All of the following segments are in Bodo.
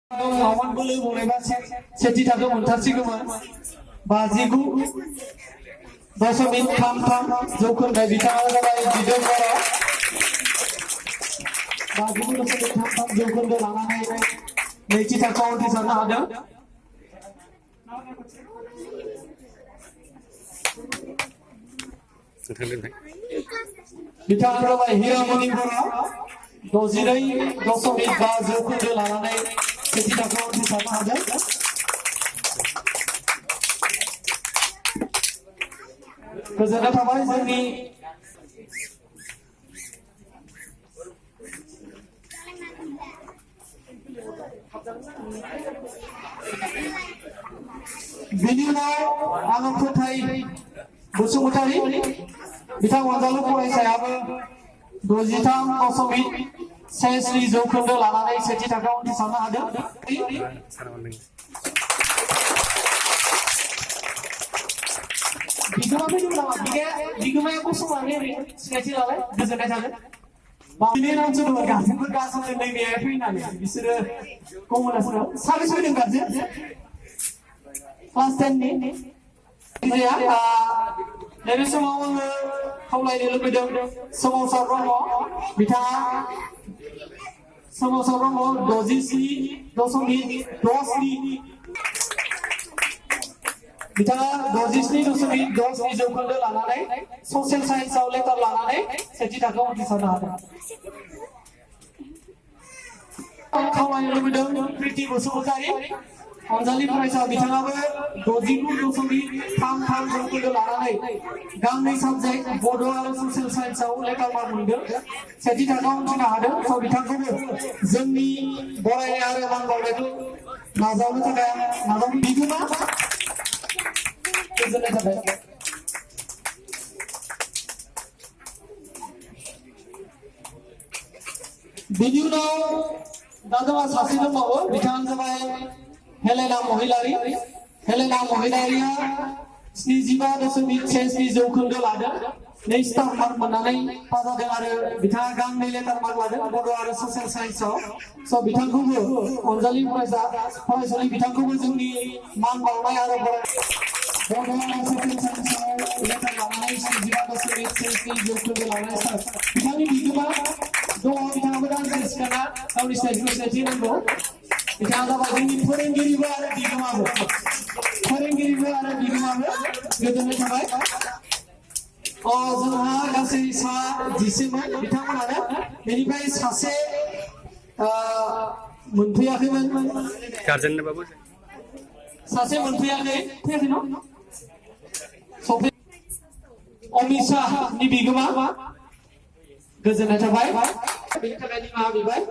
Lawan boleh boleh bahasa sejita tu muntasi keman bajiku dosa min tham jokun dari bicara dari video kora bajiku dosa min tham jokun dari lana hai sejita kau di sana ada bicara dari hira mani kora dozirai dosa min jokun dari lana hai sejita kau di sana ada Kezenat apa ini? Video alam fotai busuk utari, kita wanjalu pulai saya apa? Dojitam kosong saya sendiri jauh kendal anak saya cita kau di sana ada. Biguma itu nama biguma yang kosong lagi ni, sketchy lagi, desain saja. Ini nanti tu berkas ni ni apa ini ni, bisa komunikasi. Sampai sudah dengar je. Kelas 10 ni, ya. Dari semua orang kau lain lebih dah semua orang kita semua orang dosis ni, dos ni. Kita dosis ni jauh kendal lana ni, social science awal ter lana ni, sejita kau di sana ada. Kau yang lebih dah pretty busuk utari, anjali perasa bicara apa, dosis ni tham jauh kendal lana ni, gang ni subject bodoh atau social science awal ter mana sejita kau di sana ada, so bicara kau zeni borai ada orang borai tu, nazar tu kan, nazar biguma. Video no, dalam asasi tu mahu, bicara sampai Helena Mohilari ya, seni jiwa dan seni seni jauh kendal ada, ni staff mana ni, pada dengar bicara gang ni letar mana ada, bodoh ada social science so bicara kubu, anjali perasa bicara kubu jengni man bawa ada bodoh. Bodoh orang social science letar lana ni seni jiwa dan seni jauh kendal lana staff. Bicara ni biguma, dua bicara berdan sekarang, kau stage nanti. Bicara apa ini foreign-giri ada biguma, foreign-giri ada biguma, gitu ni sampai. Oh, jangan kasih jisim bicara mana ada. Ini baik kasih menteri akhirnya. Karjan ni bagus. Kasih menteri akhirnya, no? Sofi, Omisa ni biguma, kerana capai. Bicara ni mah bibai.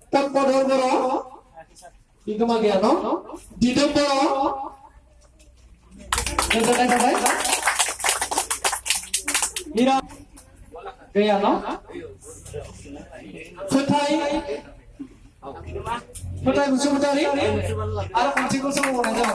Tak bodoh. Biguma gaya no? Tidak bodoh. Kerana capai. Mira, gaya no? Fotai busuk utari, ada kunci kosong mana jauh.